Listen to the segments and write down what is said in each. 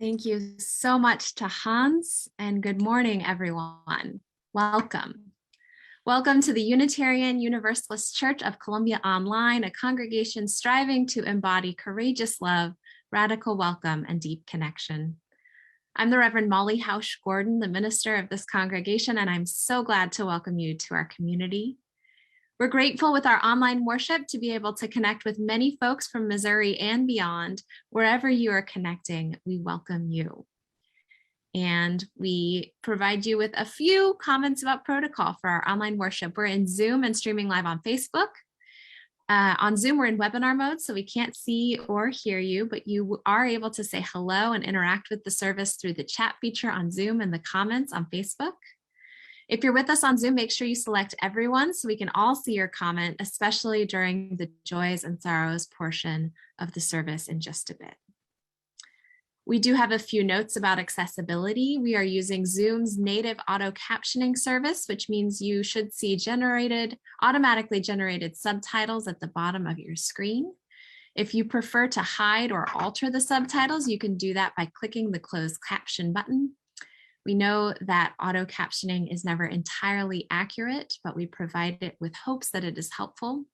Thank you so much to Hans, and good morning, everyone. Welcome. Welcome to the Unitarian Universalist Church of Columbia Online, a congregation striving to embody courageous love, radical welcome, and deep connection. I'm the Reverend Molly Housh Gordon, the minister of this congregation, and I'm so glad to welcome you to our community. We're grateful with our online worship to be able to connect with many folks from Missouri and beyond. Wherever you are connecting, we welcome you. And we provide you with a few comments about protocol for our online worship. We're in Zoom and streaming live on Facebook. On Zoom, we're in webinar mode, so we can't see or hear you, but you are able to say hello and interact with the service through the chat feature on Zoom and the comments on Facebook. If you're with us on Zoom, make sure you select everyone so we can all see your comment, especially during the joys and sorrows portion of the service in just a bit. We do have a few notes about accessibility. We are using Zoom's native auto captioning service, which means you should see automatically generated subtitles at the bottom of your screen. If you prefer to hide or alter the subtitles, you can do that by clicking the closed caption button. We know that auto captioning is never entirely accurate, but we provide it with hopes that it is helpful.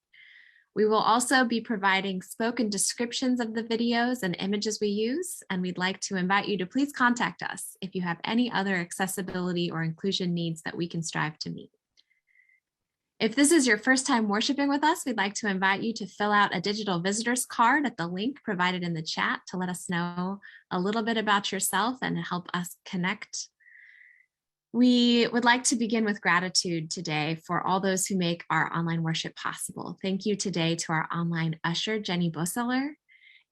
We will also be providing spoken descriptions of the videos and images we use, and we'd like to invite you to please contact us if you have any other accessibility or inclusion needs that we can strive to meet. If this is your first time worshiping with us, we'd like to invite you to fill out a digital visitor's card at the link provided in the chat to let us know a little bit about yourself and help us connect. We would like to begin with gratitude today for all those who make our online worship possible. Thank you today to our online usher, Jenny Boseller.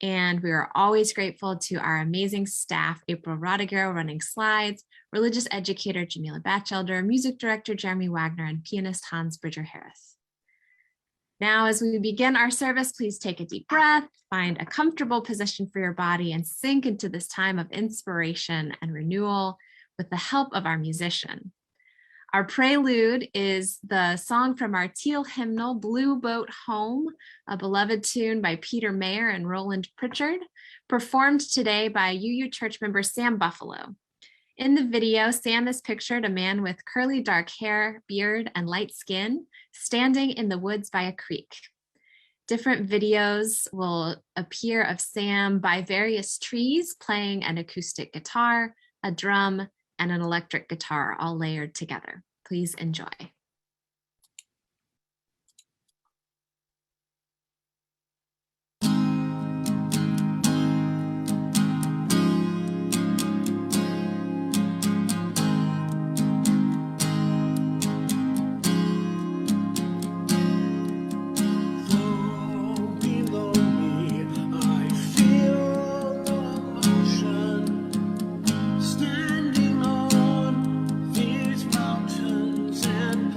And we are always grateful to our amazing staff, April Rodiguero running slides, religious educator, Jamila Batchelder, music director, Jeremy Wagner, and pianist, Hans Bridger-Harris. Now, as we begin our service, please take a deep breath, find a comfortable position for your body, and sink into this time of inspiration and renewal with the help of our musician. Our prelude is the song from our teal hymnal, Blue Boat Home, a beloved tune by Peter Mayer and Roland Pritchard, performed today by UU church member Sam Buffalo. In the video, Sam is pictured a man with curly dark hair, beard, and light skin, standing in the woods by a creek. Different videos will appear of Sam by various trees playing an acoustic guitar, a drum, and an electric guitar all layered together. Please enjoy. Standing on these mountains and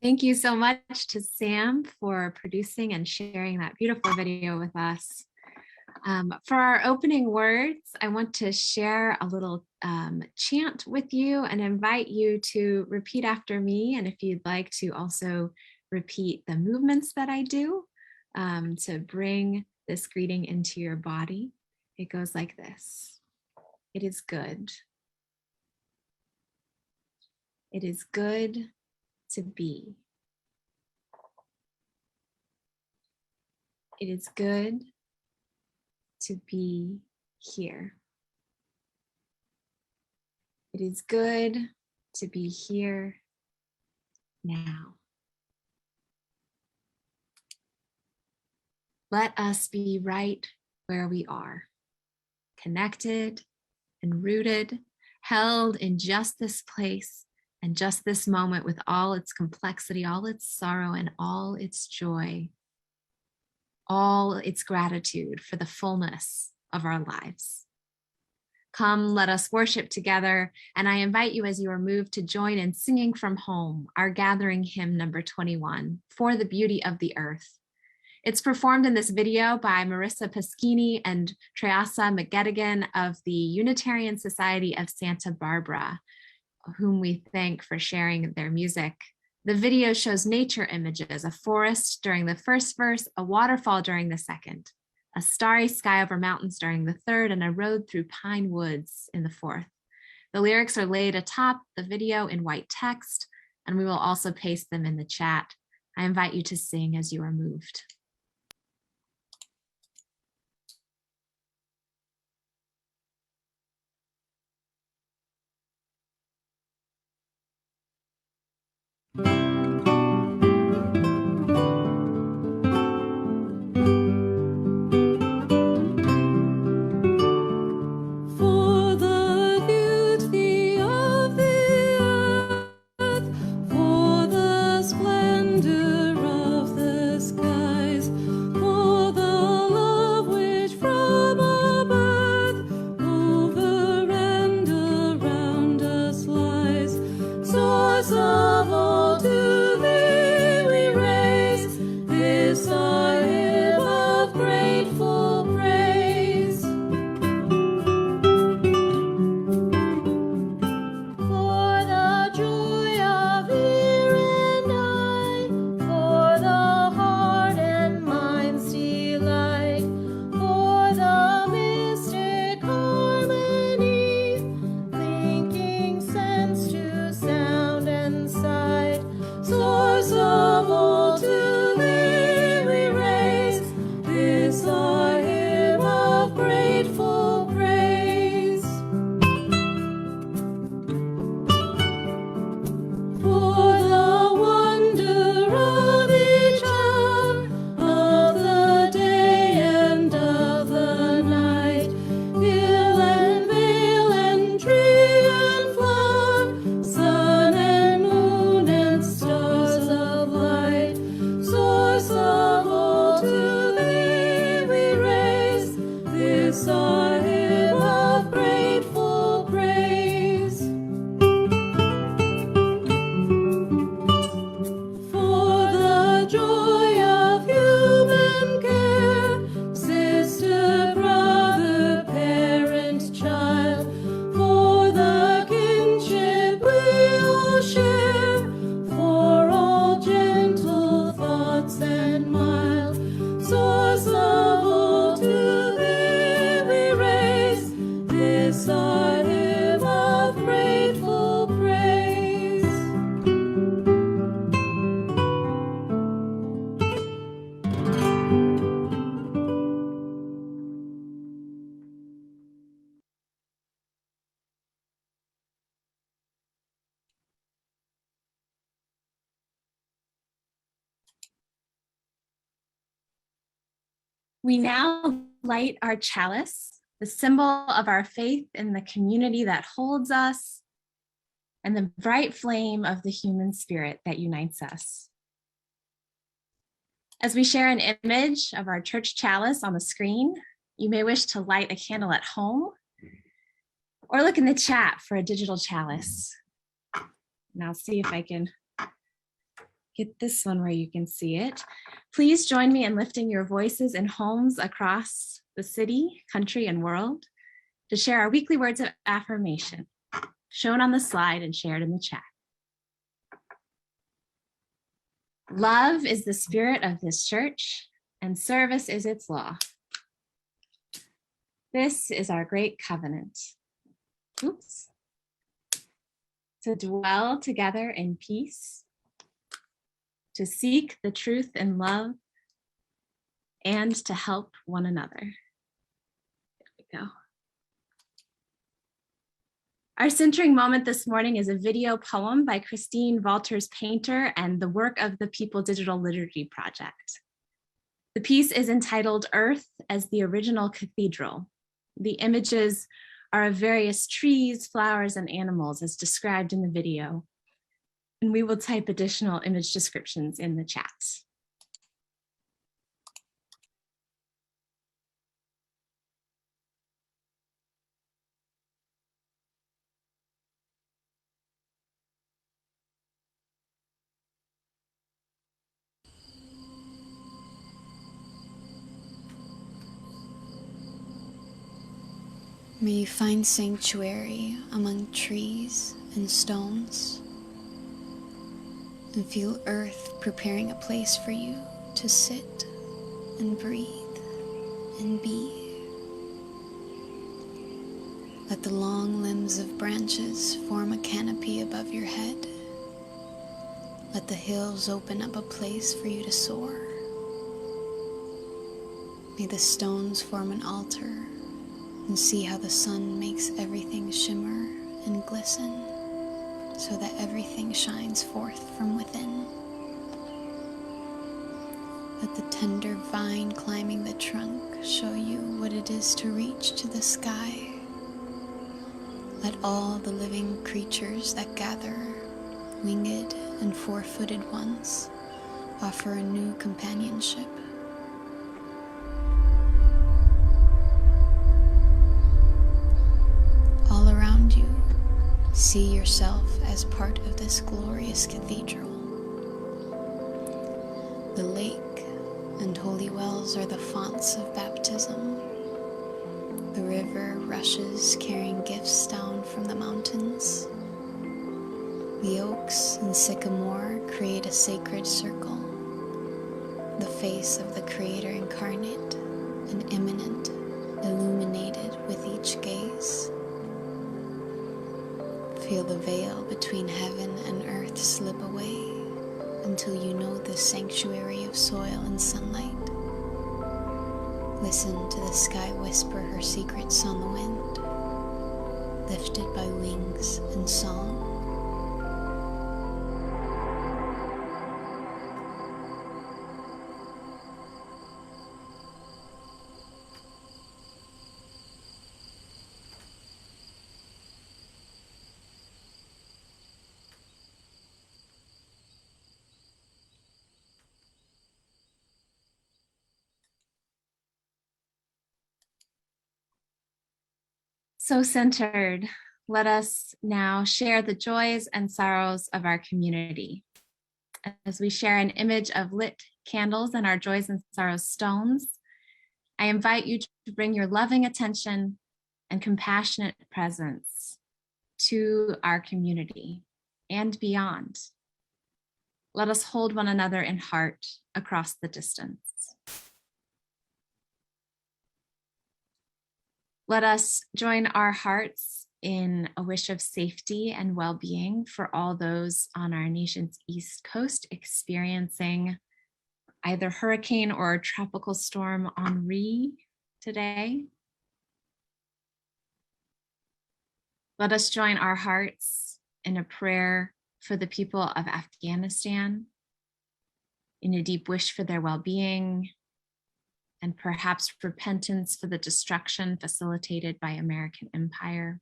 Thank you so much to Sam for producing and sharing that beautiful video with us. For our opening words, I want to share a little chant with you and invite you to repeat after me. And if you'd like to also repeat the movements that I do to bring this greeting into your body, it goes like this. It is good. It is good to be. It is good to be here. It is good to be here now. Let us be right where we are, connected and rooted, held in just this place and just this moment with all its complexity, all its sorrow, and all its joy, all its gratitude for the fullness of our lives. Come, let us worship together, and I invite you as you are moved to join in singing from home, our gathering hymn number 21, For the Beauty of the Earth. It's performed in this video by Marissa Paschini and Treasa McGettigan of the Unitarian Society of Santa Barbara, whom we thank for sharing their music. The video shows nature images, a forest during the first verse, a waterfall during the second, a starry sky over mountains during the third, and a road through pine woods in the fourth. The lyrics are laid atop the video in white text, and we will also paste them in the chat. I invite you to sing as you are moved. We now light our chalice, the symbol of our faith in the community that holds us and the bright flame of the human spirit that unites us. As we share an image of our church chalice on the screen, you may wish to light a candle at home or look in the chat for a digital chalice. And I'll see if I can get this one where you can see it. Please join me in lifting your voices in homes across the city, country, and world to share our weekly words of affirmation, shown on the slide and shared in the chat. Love is the spirit of this church, and service is its law. This is our great covenant. Oops. To dwell together in peace, to seek the truth in love, and to help one another. There we go. Our centering moment this morning is a video poem by Christine Walters Painter and the work of the People Digital Liturgy Project. The piece is entitled Earth as the Original Cathedral. The images are of various trees, flowers, and animals as described in the video. And we will type additional image descriptions in the chat. May you find sanctuary among trees and stones, and feel earth preparing a place for you to sit and breathe and be. Let the long limbs of branches form a canopy above your head. Let the hills open up a place for you to soar. May the stones form an altar, and see how the sun makes everything shimmer and glisten, so that everything shines forth from within. Let the tender vine climbing the trunk show you what it is to reach to the sky. Let all the living creatures that gather, winged and four-footed ones, offer a new companionship. All around you, see yourself as part of this glorious cathedral. The lake and holy wells are the fonts of baptism. The river rushes carrying gifts down from the mountains. The oaks and sycamore create a sacred circle, the face of the Creator incarnate and immanent, illuminated with each gaze. Feel the veil between heaven and earth slip away until you know the sanctuary of soil and sunlight. Listen to the sky whisper her secrets on the wind, lifted by wings and song. So centered, let us now share the joys and sorrows of our community. As we share an image of lit candles and our joys and sorrows stones, I invite you to bring your loving attention and compassionate presence to our community and beyond. Let us hold one another in heart across the distance. Let us join our hearts in a wish of safety and well-being for all those on our nation's East Coast experiencing either hurricane or tropical storm Henri today. Let us join our hearts in a prayer for the people of Afghanistan, in a deep wish for their well-being, and perhaps repentance for the destruction facilitated by American empire.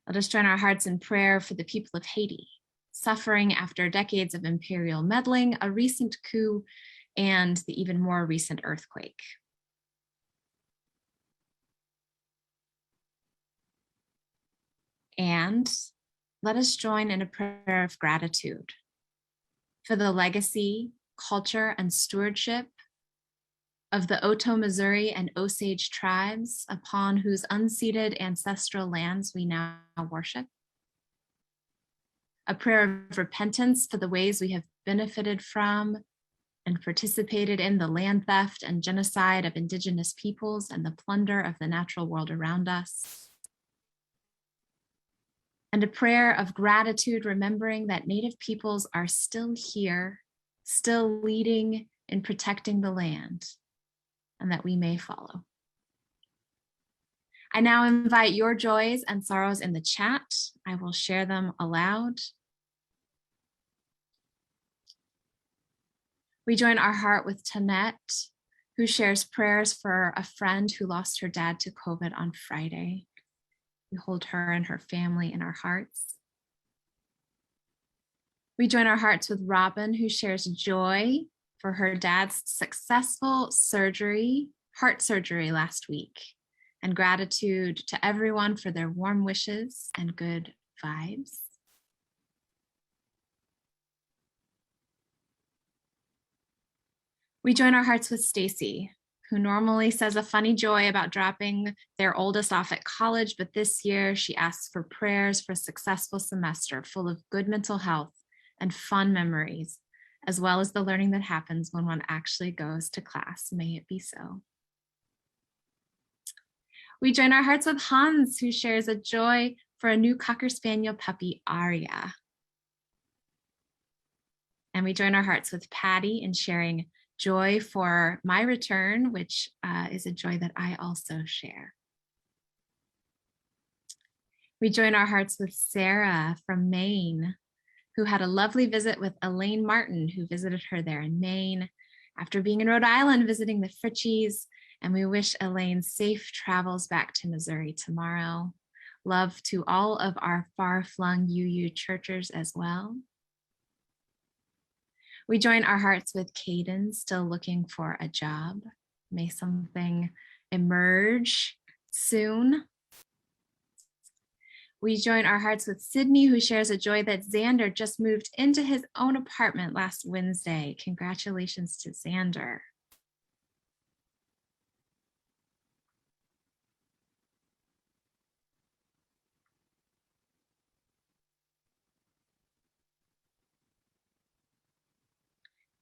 Let us join our hearts in prayer for the people of Haiti, suffering after decades of imperial meddling, a recent coup, and the even more recent earthquake. And let us join in a prayer of gratitude for the legacy, culture, and stewardship of the Oto, Missouri, and Osage tribes upon whose unceded ancestral lands we now worship. A prayer of repentance for the ways we have benefited from and participated in the land theft and genocide of indigenous peoples and the plunder of the natural world around us. And a prayer of gratitude, remembering that Native peoples are still here, still leading in protecting the land, and that we may follow. I now invite your joys and sorrows in the chat. I will share them aloud. We join our heart with Tanette, who shares prayers for a friend who lost her dad to COVID on Friday. We hold her and her family in our hearts. We join our hearts with Robin, who shares joy for her dad's successful heart surgery last week, and gratitude to everyone for their warm wishes and good vibes. We join our hearts with Stacy, who normally says a funny joy about dropping their oldest off at college, but this year she asks for prayers for a successful semester full of good mental health and fun memories, as well as the learning that happens when one actually goes to class. May it be so. We join our hearts with Hans, who shares a joy for a new Cocker Spaniel puppy, Aria. And we join our hearts with Patty in sharing joy for my return, which is a joy that I also share. We join our hearts with Sarah from Maine, who had a lovely visit with Elaine Martin, who visited her there in Maine after being in Rhode Island visiting the Fritchies. And we wish Elaine safe travels back to Missouri tomorrow. Love to all of our far-flung UU churchers as well. We join our hearts with Caden, still looking for a job. May something emerge soon. We join our hearts with Sydney, who shares a joy that Xander just moved into his own apartment last Wednesday. Congratulations to Xander.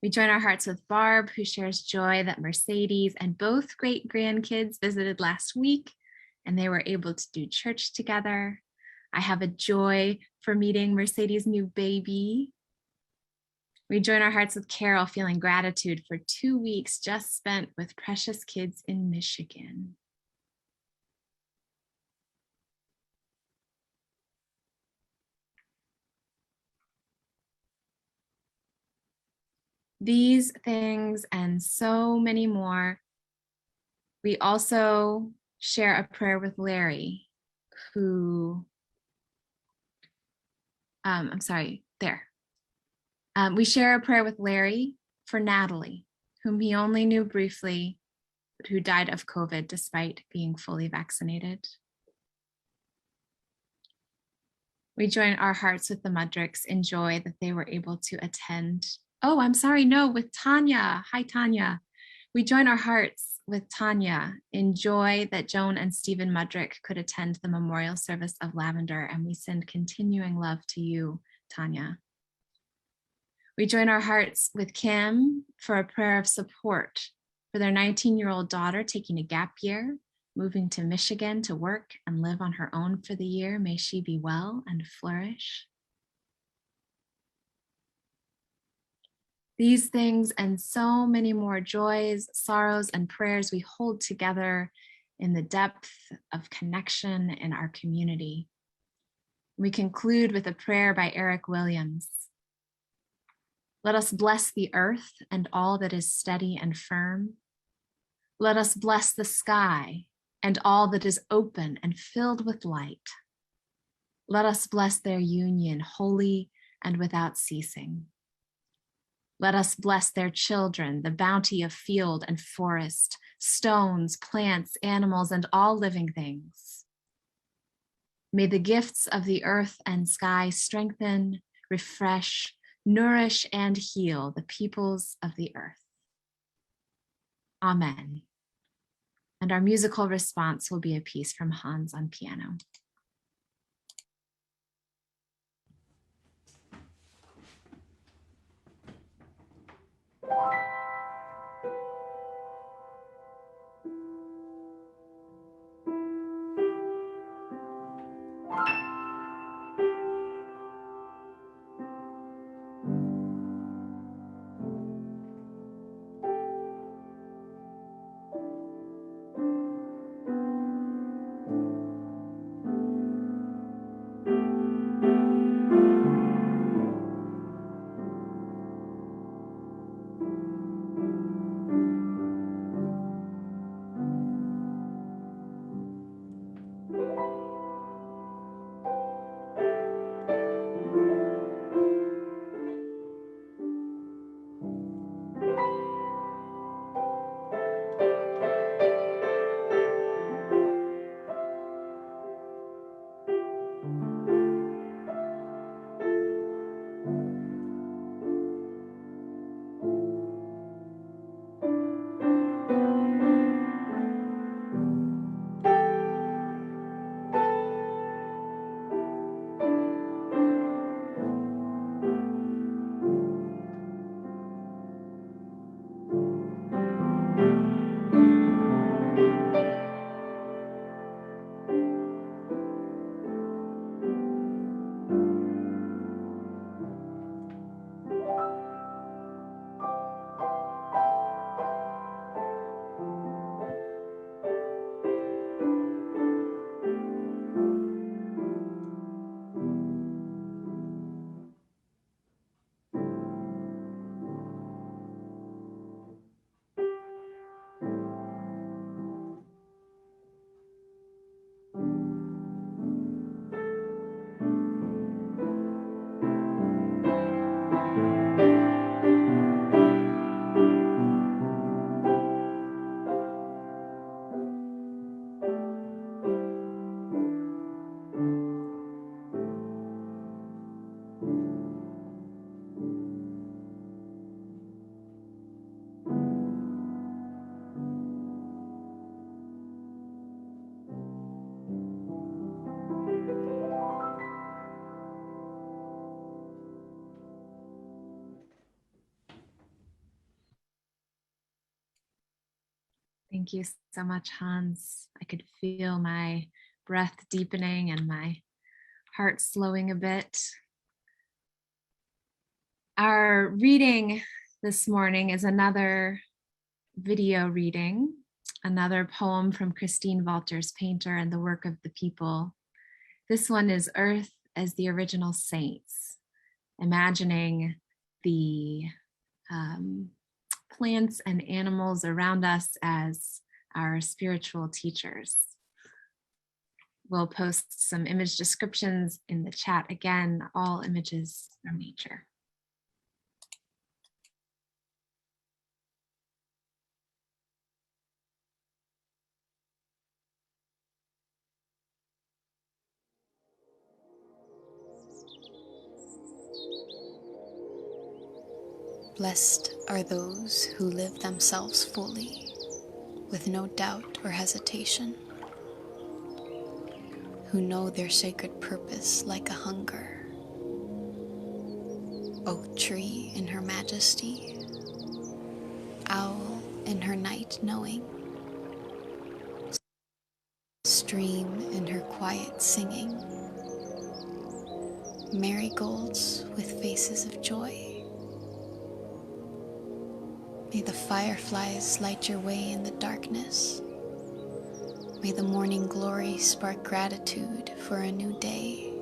We join our hearts with Barb, who shares joy that Mercedes and both great grandkids visited last week, and they were able to do church together. I have a joy for meeting Mercedes' new baby. We join our hearts with Carol, feeling gratitude for 2 weeks just spent with precious kids in Michigan. These things and so many more. We also share a prayer with Larry, who, we share a prayer with Larry for Natalie, whom he only knew briefly, but who died of COVID despite being fully vaccinated. We join our hearts with the Mudricks in joy that they were able to attend. With Tanya. Hi, Tanya. We join our hearts with Tanya in joy that Joan and Stephen Mudrick could attend the memorial service of Lavender, and we send continuing love to you, Tanya. We join our hearts with Kim for a prayer of support for their 19-year-old daughter taking a gap year, moving to Michigan to work and live on her own for the year. May she be well and flourish. These things and so many more joys, sorrows, and prayers we hold together in the depth of connection in our community. We conclude with a prayer by Eric Williams. Let us bless the earth and all that is steady and firm. Let us bless the sky and all that is open and filled with light. Let us bless their union, holy and without ceasing. Let us bless their children, the bounty of field and forest, stones, plants, animals, and all living things. May the gifts of the earth and sky strengthen, refresh, nourish, and heal the peoples of the earth. Amen. And our musical response will be a piece from Hans on piano. Thank you so much, Hans. I could feel my breath deepening and my heart slowing a bit. Our reading this morning is another video reading, another poem from Christine Walters Painter and the Work of the People. This one is Earth as the Original Saints, imagining the plants and animals around us as our spiritual teachers. We'll post some image descriptions in the chat. Again, all images from nature. Blessed are those who live themselves fully, with no doubt or hesitation, who know their sacred purpose like a hunger. Oak tree in her majesty, owl in her night knowing, stream in her quiet singing, marigolds with faces of joy. May the fireflies light your way in the darkness. May the morning glory spark gratitude for a new day.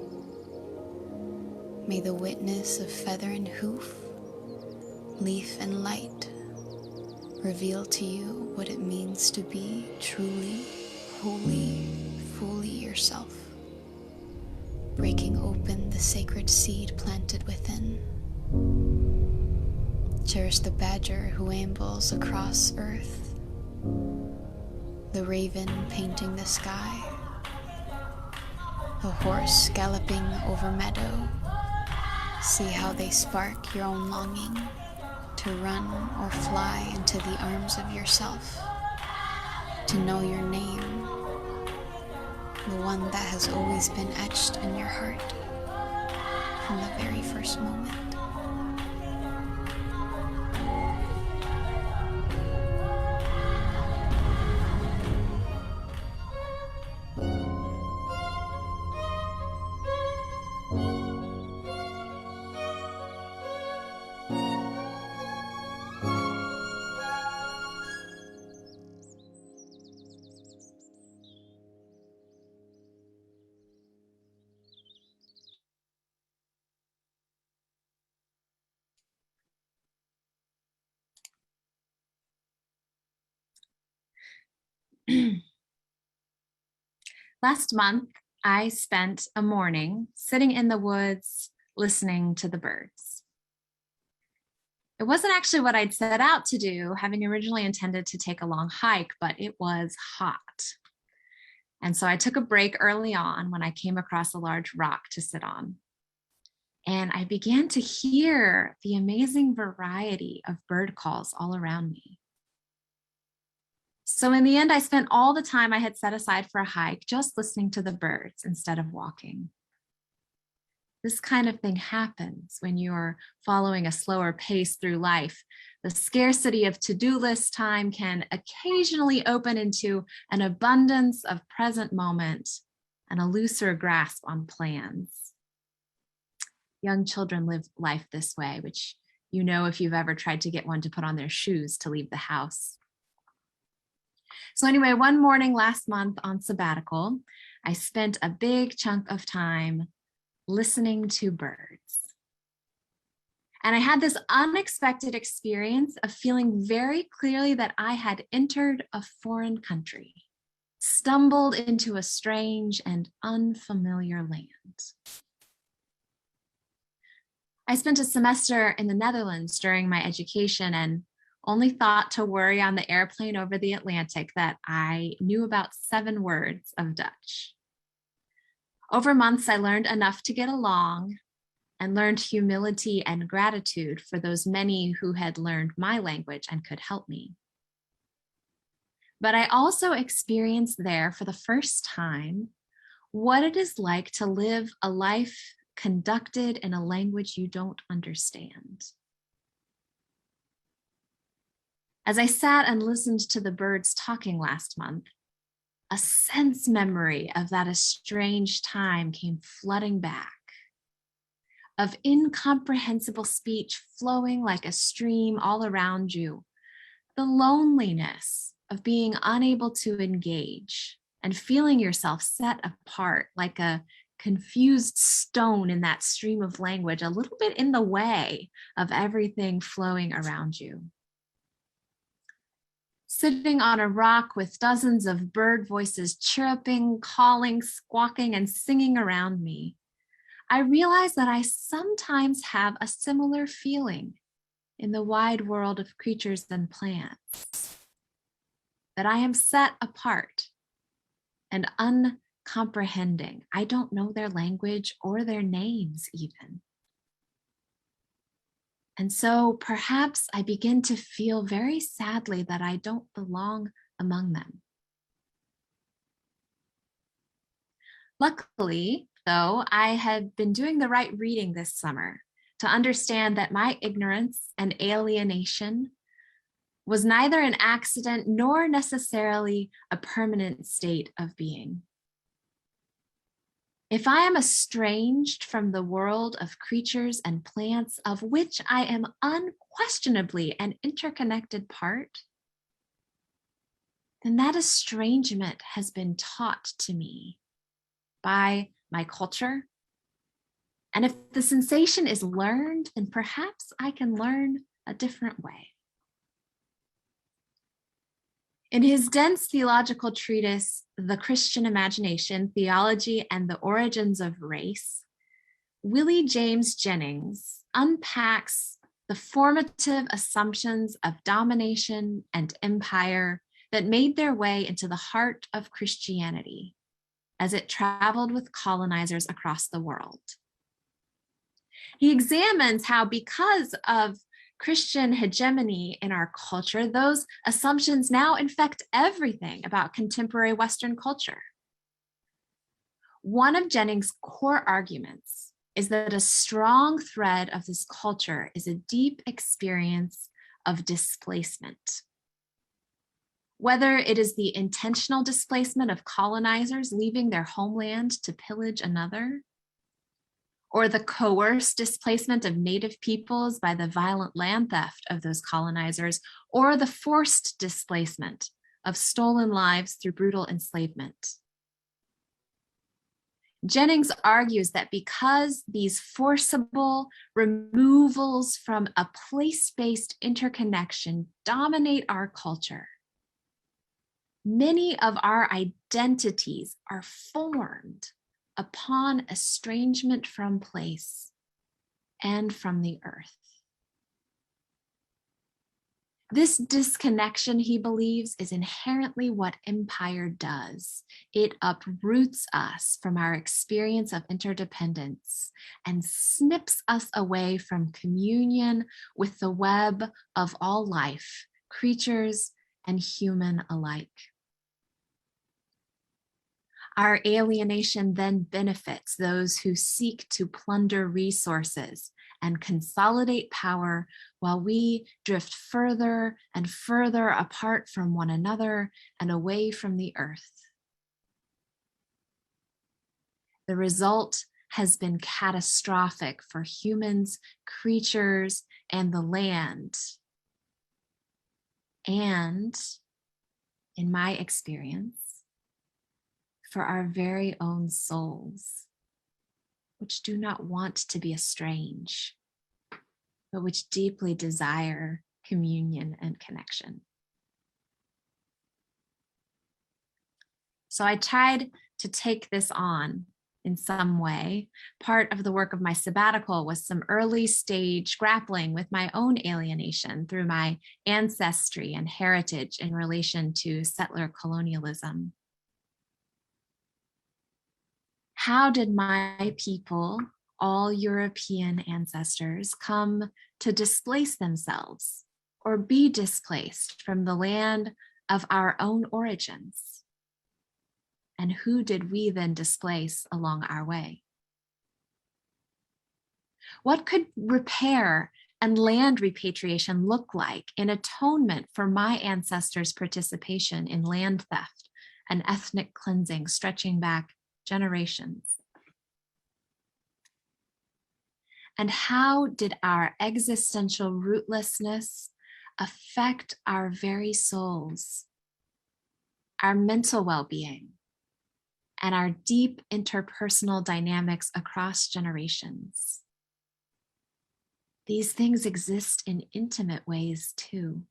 May the witness of feather and hoof, leaf and light, reveal to you what it means to be truly, wholly, fully yourself, breaking open the sacred seed planted within. Cherish the badger who ambles across earth, the raven painting the sky, a horse galloping over meadow. See how they spark your own longing to run or fly into the arms of yourself, to know your name, the one that has always been etched in your heart from the very first moment. Last month, I spent a morning sitting in the woods listening to the birds. It wasn't actually what I'd set out to do, having originally intended to take a long hike, but it was hot. And so I took a break early on when I came across a large rock to sit on. And I began to hear the amazing variety of bird calls all around me. So in the end, I spent all the time I had set aside for a hike just listening to the birds instead of walking. This kind of thing happens when you're following a slower pace through life. The scarcity of to-do list time can occasionally open into an abundance of present moment and a looser grasp on plans. Young children live life this way, which you know if you've ever tried to get one to put on their shoes to leave the house. So anyway, one morning last month on sabbatical, I spent a big chunk of time listening to birds. And I had this unexpected experience of feeling very clearly that I had entered a foreign country, stumbled into a strange and unfamiliar land. I spent a semester in the Netherlands during my education and only thought to worry on the airplane over the Atlantic that I knew about 7 words of Dutch. Over months, I learned enough to get along and learned humility and gratitude for those many who had learned my language and could help me. But I also experienced there for the first time what it is like to live a life conducted in a language you don't understand. As I sat and listened to the birds talking last month, a sense memory of that estranged time came flooding back, of incomprehensible speech flowing like a stream all around you, the loneliness of being unable to engage and feeling yourself set apart like a confused stone in that stream of language, a little bit in the way of everything flowing around you. Sitting on a rock with dozens of bird voices chirruping, calling, squawking, and singing around me, I realized that I sometimes have a similar feeling in the wide world of creatures and plants, that I am set apart and uncomprehending. I don't know their language or their names even. And so perhaps I begin to feel very sadly that I don't belong among them. Luckily, though, I had been doing the right reading this summer to understand that my ignorance and alienation was neither an accident nor necessarily a permanent state of being. If I am estranged from the world of creatures and plants of which I am unquestionably an interconnected part, then that estrangement has been taught to me by my culture. And if the sensation is learned, then perhaps I can learn a different way. In his dense theological treatise, The Christian Imagination, Theology and the Origins of Race, Willie James Jennings unpacks the formative assumptions of domination and empire that made their way into the heart of Christianity, as it traveled with colonizers across the world. He examines how, because of Christian hegemony in our culture, those assumptions now infect everything about contemporary Western culture. One of Jennings' core arguments is that a strong thread of this culture is a deep experience of displacement. Whether it is the intentional displacement of colonizers leaving their homeland to pillage another, or the coerced displacement of native peoples by the violent land theft of those colonizers, or the forced displacement of stolen lives through brutal enslavement. Jennings argues that because these forcible removals from a place-based interconnection dominate our culture, many of our identities are formed upon estrangement from place and from the earth. This disconnection, he believes, is inherently what empire does. It uproots us from our experience of interdependence and snips us away from communion with the web of all life, creatures and human alike. Our alienation then benefits those who seek to plunder resources and consolidate power while we drift further and further apart from one another and away from the earth. The result has been catastrophic for humans, creatures, and the land. And, in my experience, for our very own souls, which do not want to be estranged, but which deeply desire communion and connection. So I tried to take this on in some way. Part of the work of my sabbatical was some early stage grappling with my own alienation through my ancestry and heritage in relation to settler colonialism. How did my people, all European ancestors, come to displace themselves or be displaced from the land of our own origins? And who did we then displace along our way? What could repair and land repatriation look like in atonement for my ancestors' participation in land theft and ethnic cleansing stretching back generations? And how did our existential rootlessness affect our very souls, our mental well-being, and our deep interpersonal dynamics across generations? These things exist in intimate ways too.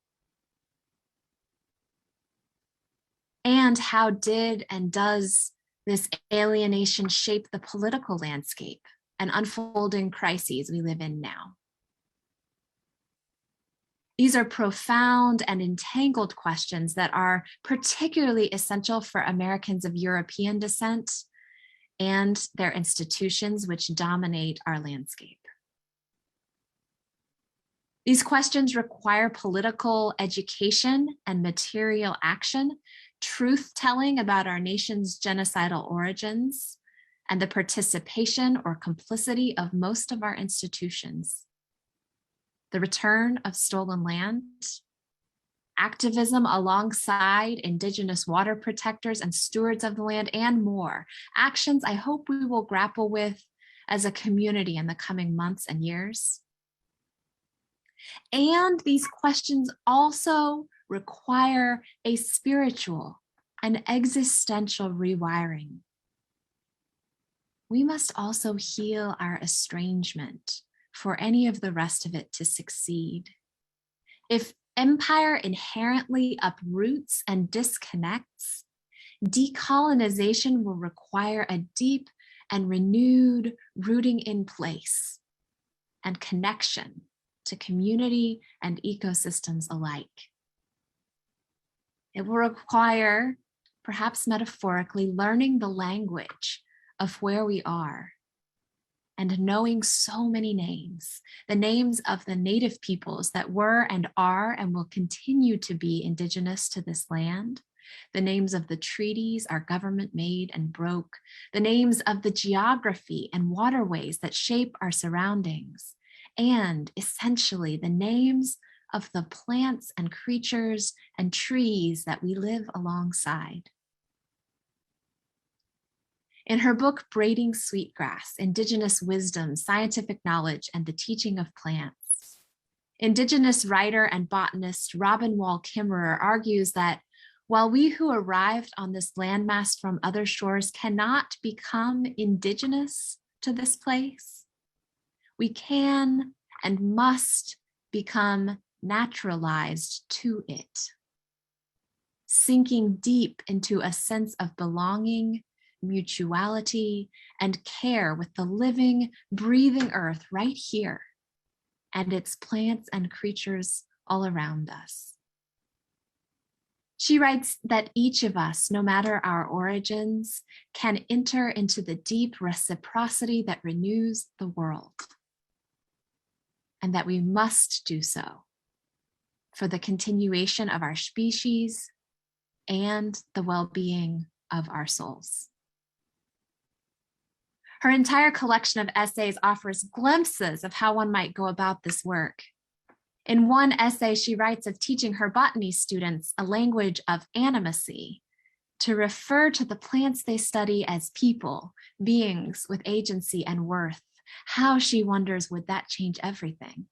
And how did and does this alienation shape the political landscape and unfolding crises we live in now? These are profound and entangled questions that are particularly essential for Americans of European descent and their institutions which dominate our landscape. These questions require political education and material action, truth-telling about our nation's genocidal origins, and the participation or complicity of most of our institutions. The return of stolen land, activism alongside indigenous water protectors and stewards of the land, and more. Actions I hope we will grapple with as a community in the coming months and years. And these questions also require a spiritual and existential rewiring. We must also heal our estrangement for any of the rest of it to succeed. If empire inherently uproots and disconnects, decolonization will require a deep and renewed rooting in place and connection to community and ecosystems alike. It will require perhaps metaphorically, learning the language of where we are and knowing so many names, the names of the native peoples that were and are and will continue to be indigenous to this land, the names of the treaties our government made and broke, the names of the geography and waterways that shape our surroundings, and essentially the names of the plants and creatures and trees that we live alongside. In her book, Braiding Sweetgrass, Indigenous Wisdom, Scientific Knowledge, and the Teaching of Plants, Indigenous writer and botanist Robin Wall Kimmerer argues that while we who arrived on this landmass from other shores cannot become indigenous to this place, we can and must become naturalized to it, sinking deep into a sense of belonging, mutuality, and care with the living, breathing earth right here and its plants and creatures all around us. She writes that each of us, no matter our origins, can enter into the deep reciprocity that renews the world, and that we must do so for the continuation of our species and the well-being of our souls. Her entire collection of essays offers glimpses of how one might go about this work. In one essay, she writes of teaching her botany students a language of animacy, to refer to the plants they study as people, beings with agency and worth. How, she wonders, would that change everything?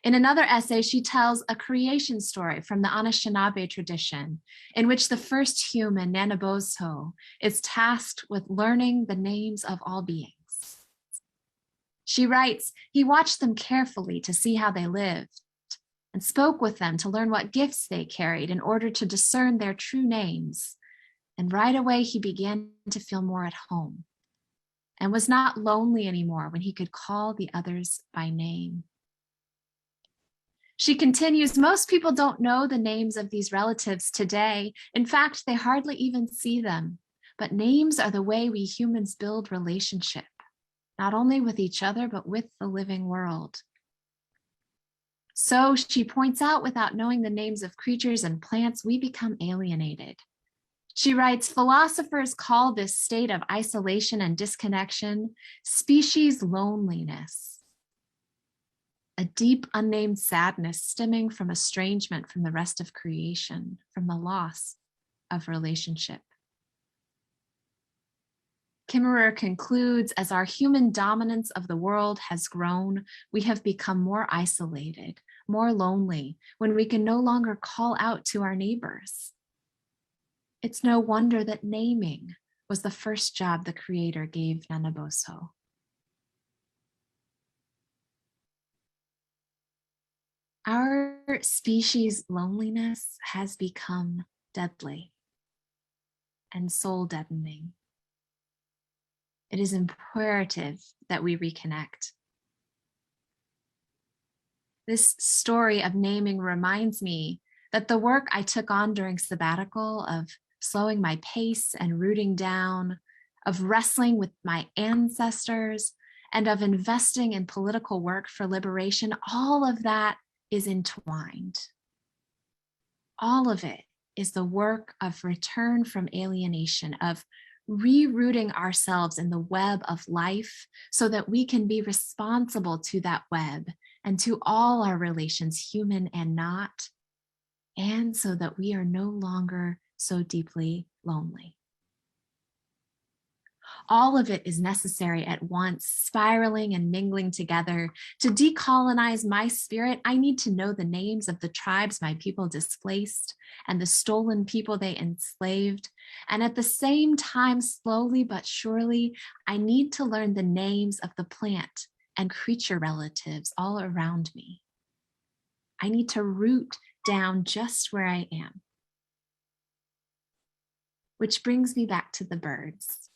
In another essay, she tells a creation story from the Anishinaabe tradition, in which the first human, Nanabozo, is tasked with learning the names of all beings. She writes, he watched them carefully to see how they lived, and spoke with them to learn what gifts they carried in order to discern their true names. And right away, he began to feel more at home, and was not lonely anymore when he could call the others by name. She continues, most people don't know the names of these relatives today. In fact, they hardly even see them. But names are the way we humans build relationship, not only with each other, but with the living world. So, she points out, without knowing the names of creatures and plants, we become alienated. She writes, philosophers call this state of isolation and disconnection species loneliness. A deep, unnamed sadness stemming from estrangement from the rest of creation, from the loss of relationship. Kimmerer concludes, as our human dominance of the world has grown, we have become more isolated, more lonely, when we can no longer call out to our neighbors. It's no wonder that naming was the first job the Creator gave Nanabozo. Our species' loneliness has become deadly and soul-deadening. It is imperative that we reconnect. This story of naming reminds me that the work I took on during sabbatical of slowing my pace and rooting down, of wrestling with my ancestors, and of investing in political work for liberation, all of that is entwined. All of it is the work of return from alienation, of rerouting ourselves in the web of life so that we can be responsible to that web and to all our relations, human and not, and so that we are no longer so deeply lonely. All of it is necessary at once, spiraling and mingling together. To decolonize my spirit, I need to know the names of the tribes my people displaced and the stolen people they enslaved. And at the same time, slowly but surely, I need to learn the names of the plant and creature relatives all around me. I need to root down just where I am. Which brings me back to the birds.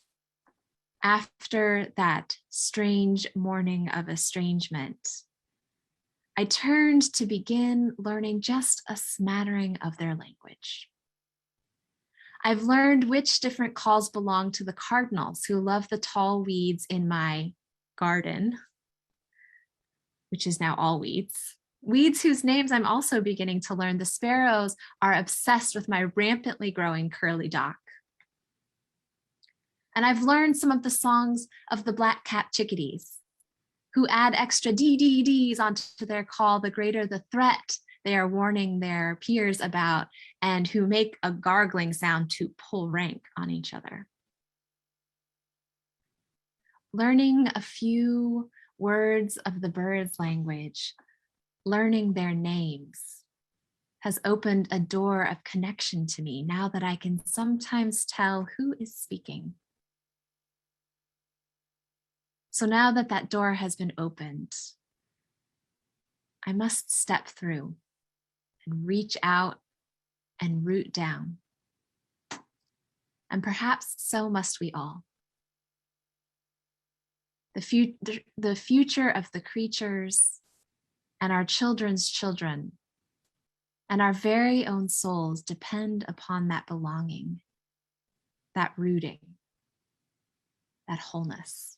After that strange morning of estrangement, I turned to begin learning just a smattering of their language. I've learned which different calls belong to the cardinals who love the tall weeds in my garden, which is now all weeds. Weeds whose names I'm also beginning to learn. The sparrows are obsessed with my rampantly growing curly dock. And I've learned some of the songs of the black-capped chickadees, who add extra dee-dee-dees onto their call the greater the threat they are warning their peers about, and who make a gargling sound to pull rank on each other. Learning a few words of the birds' language, learning their names, has opened a door of connection to me now that I can sometimes tell who is speaking. So now that that door has been opened, I must step through and reach out and root down. And perhaps so must we all. The future of the creatures and our children's children and our very own souls depend upon that belonging, that rooting, that wholeness.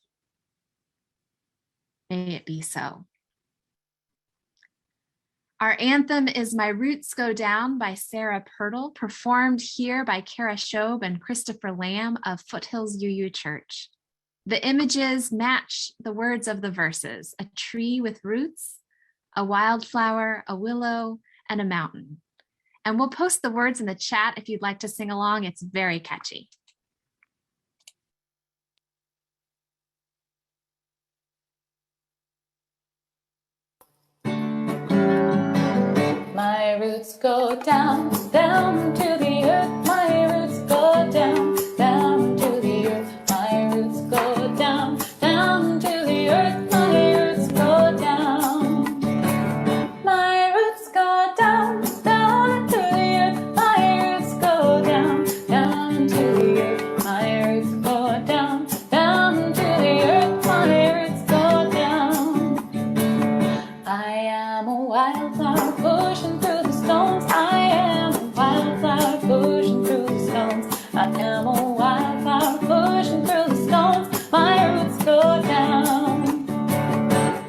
May it be so. Our anthem is My Roots Go Down by Sarah Pirtle, performed here by Cherish and Christopher Lamb of Foothills UU Church. The images match the words of the verses: a tree with roots, a wildflower, a willow, and a mountain. And we'll post the words in the chat if you'd like to sing along. It's very catchy. My roots go down, down to the earth. My roots go down, down to the earth. My roots go down, down to the earth. My roots go down. My roots go down, down to the earth. My roots go down, down to the earth. My roots go down, down to the earth. My roots go down. I am a wildflower pushing through the stones. I am a wildflower pushing through the stones. I am a wildflower pushing through the stones. My roots go down.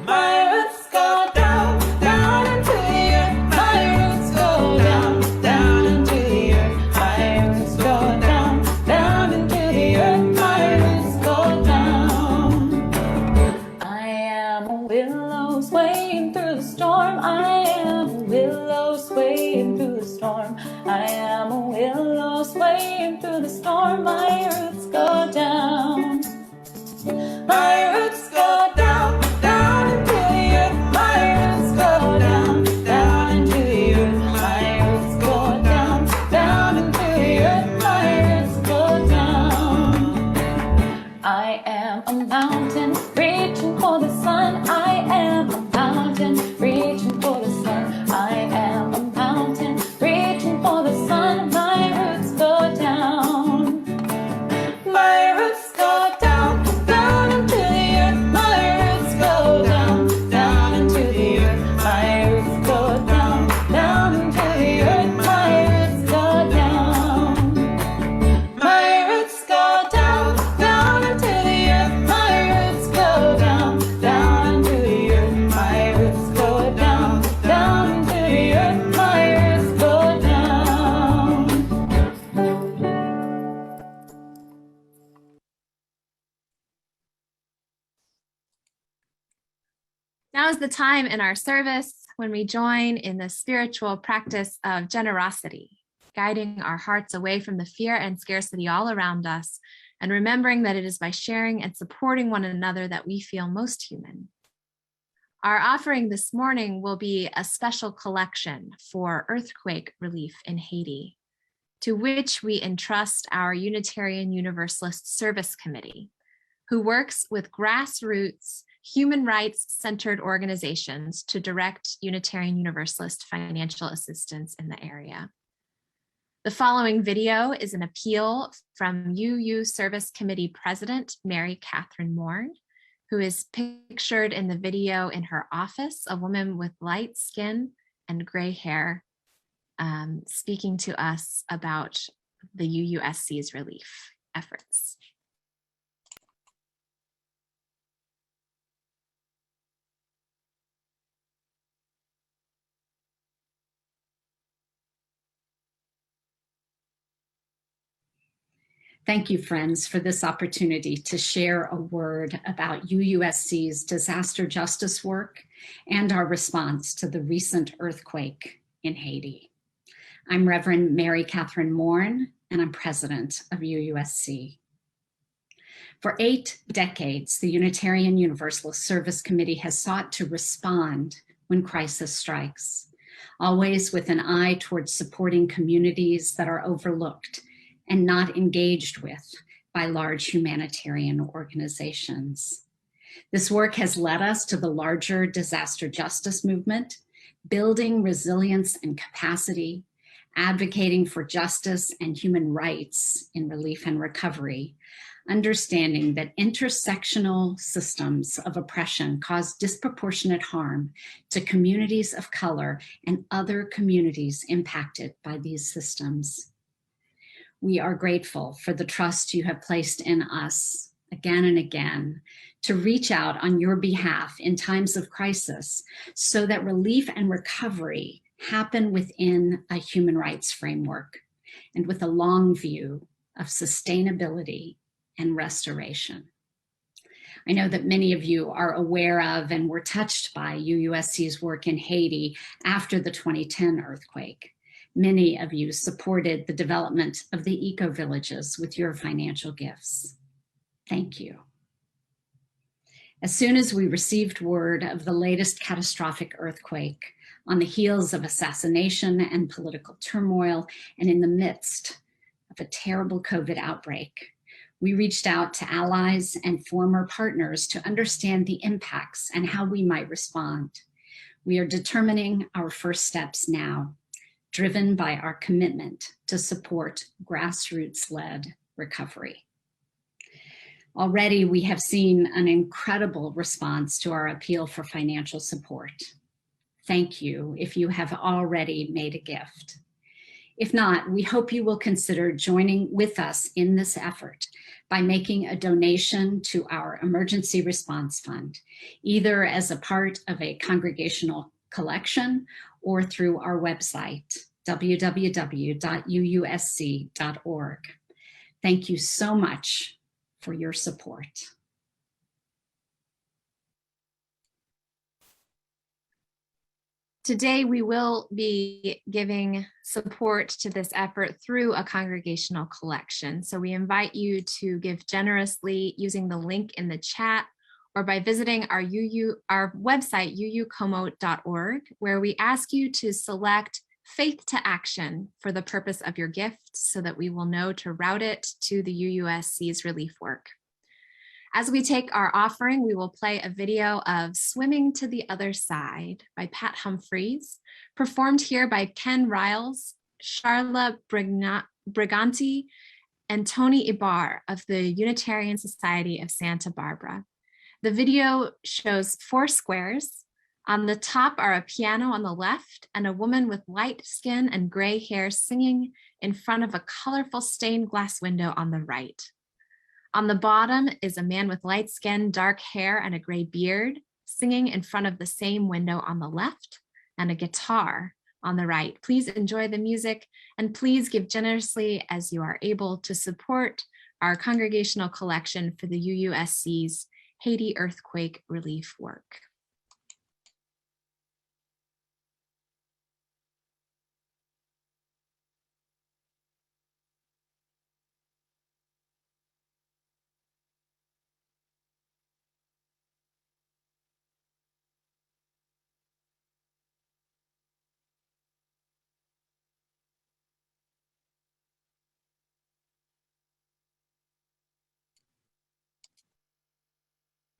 My roots go down, down into the earth. My roots go down, down into the earth. My roots go down, down into the earth. My roots go down. I am a willow swaying through the storm. I am a willow swaying through the storm. I am a willow swaying through the storm. My roots go down. My roots go down, down into the earth. My roots go down, down into the earth. My roots go down, down into the earth. My roots go down. I am a mountain reaching for the sun. I am a mountain reaching for the sun. I am a mountain reaching for the sun. My roots go down. My roots go down, down into the earth. My roots go down, down into the earth. My roots go down, down into the earth. My roots go down. My roots go down, down into the earth. My roots go down, down into the earth. My roots go down, down into the earth. My roots go down. Now is the time in our service when we join in the spiritual practice of generosity, guiding our hearts away from the fear and scarcity all around us, and remembering that it is by sharing and supporting one another that we feel most human. Our offering this morning will be a special collection for earthquake relief in Haiti, to which we entrust our Unitarian Universalist Service Committee, who works with grassroots, human rights-centered organizations to direct Unitarian Universalist financial assistance in the area. The following video is an appeal from UU Service Committee President Mary Catherine Mourn, who is pictured in the video in her office, a woman with light skin and gray hair, speaking to us about the UUSC's relief efforts. Thank you, friends, for this opportunity to share a word about UUSC's disaster justice work and our response to the recent earthquake in Haiti. I'm Reverend Mary Catherine Morin, and I'm president of UUSC. For 8 decades, the Unitarian Universalist Service Committee has sought to respond when crisis strikes, always with an eye towards supporting communities that are overlooked and not engaged with by large humanitarian organizations. This work has led us to the larger disaster justice movement, building resilience and capacity, advocating for justice and human rights in relief and recovery, understanding that intersectional systems of oppression cause disproportionate harm to communities of color and other communities impacted by these systems. We are grateful for the trust you have placed in us again and again to reach out on your behalf in times of crisis so that relief and recovery happen within a human rights framework and with a long view of sustainability and restoration. I know that many of you are aware of and were touched by UUSC's work in Haiti after the 2010 earthquake. Many of you supported the development of the eco-villages with your financial gifts. Thank you. As soon as we received word of the latest catastrophic earthquake, on the heels of assassination and political turmoil, and in the midst of a terrible COVID outbreak, we reached out to allies and former partners to understand the impacts and how we might respond. We are determining our first steps now, driven by our commitment to support grassroots-led recovery. Already, we have seen an incredible response to our appeal for financial support. Thank you if you have already made a gift. If not, we hope you will consider joining with us in this effort by making a donation to our Emergency Response Fund, either as a part of a congregational collection or through our website, www.uusc.org. Thank you so much for your support. Today, we will be giving support to this effort through a congregational collection. So we invite you to give generously using the link in the chat or by visiting our website, uucomo.org, where we ask you to select Faith to Action for the purpose of your gift so that we will know to route it to the UUSC's relief work. As we take our offering, we will play a video of Swimming to the Other Side by Pat Humphreys, performed here by Ken Riles, Charla Briganti, and Tony Ibar of the Unitarian Society of Santa Barbara. The video shows 4 squares. On the top are a piano on the left and a woman with light skin and gray hair singing in front of a colorful stained glass window on the right. On the bottom is a man with light skin, dark hair, and a gray beard, singing in front of the same window on the left, and a guitar on the right. Please enjoy the music, and please give generously as you are able to support our congregational collection for the UUSC's Haiti earthquake relief work.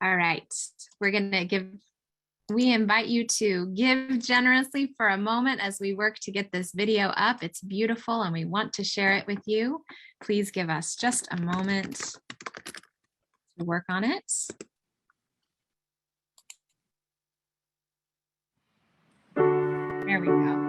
All right, we invite you to give generously for a moment as we work to get this video up. It's beautiful and we want to share it with you. Please give us just a moment to work on it. There we go.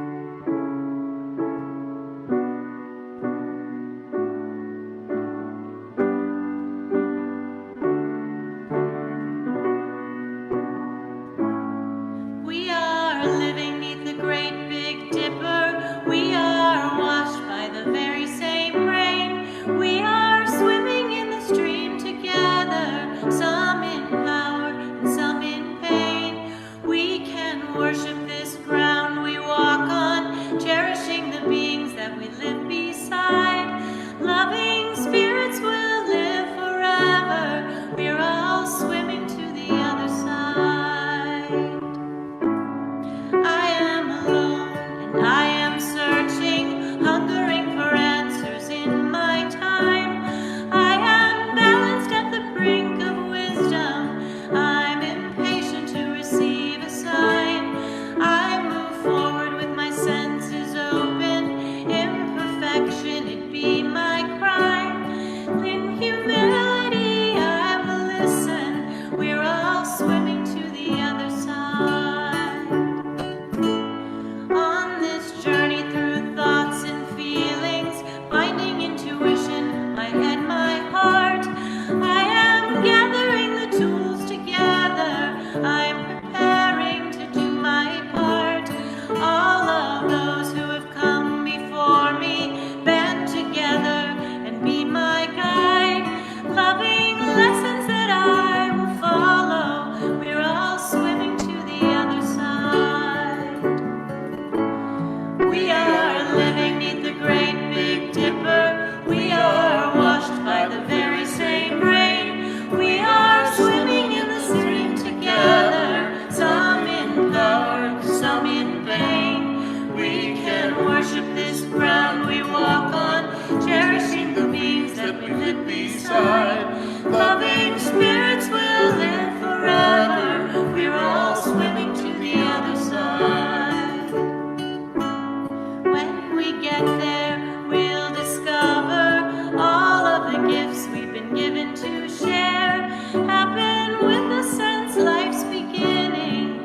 gifts we've been given to share happen with a sense life's beginning,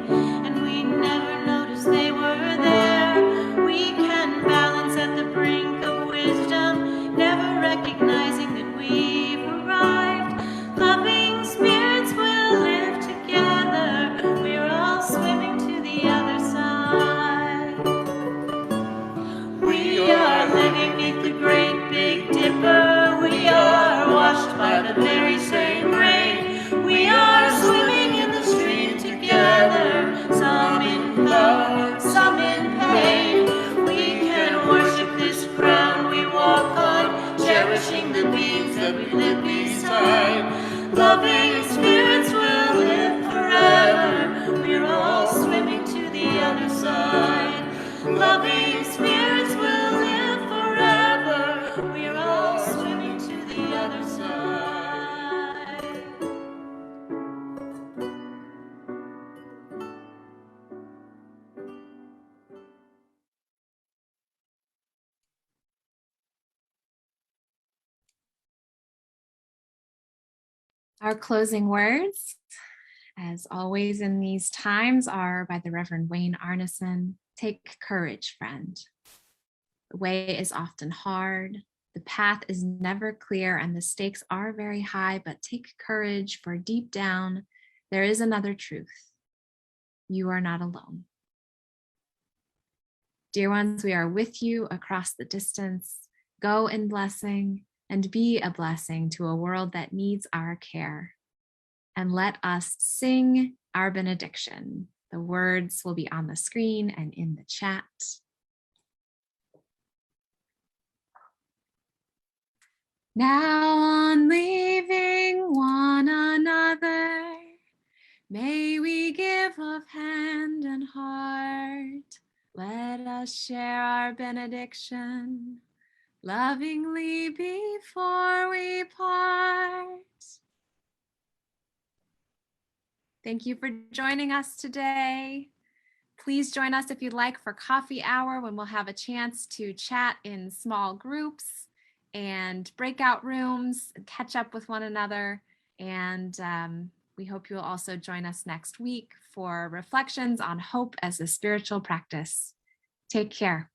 and we never noticed they were there. We can balance at the brink of wisdom, never recognizing that we've arrived. Loving spirits will live together. We're all swimming to the other side. We are living beneath the great Big Dipper. We are washed by the very same rain. We are swimming in the stream together, some in power, some in pain. We can worship this ground we walk on, cherishing the beings that we live beside. Loving spirits will live forever. We're all swimming to the other side. Loving spirits will live forever. We're all swimming to the other side. Our closing words, as always in these times, are by the Reverend Wayne Arneson. Take courage, friend. The way is often hard. The path is never clear and the stakes are very high, but take courage, for deep down, there is another truth. You are not alone. Dear ones, we are with you across the distance. Go in blessing and be a blessing to a world that needs our care. And let us sing our benediction. The words will be on the screen and in the chat. Now on leaving one another, may we give of hand and heart. Let us share our benediction lovingly before we part. Thank you for joining us today. Please join us if you'd like for coffee hour, when we'll have a chance to chat in small groups and breakout rooms, catch up with one another. And we hope you'll also join us next week for reflections on hope as a spiritual practice. Take care.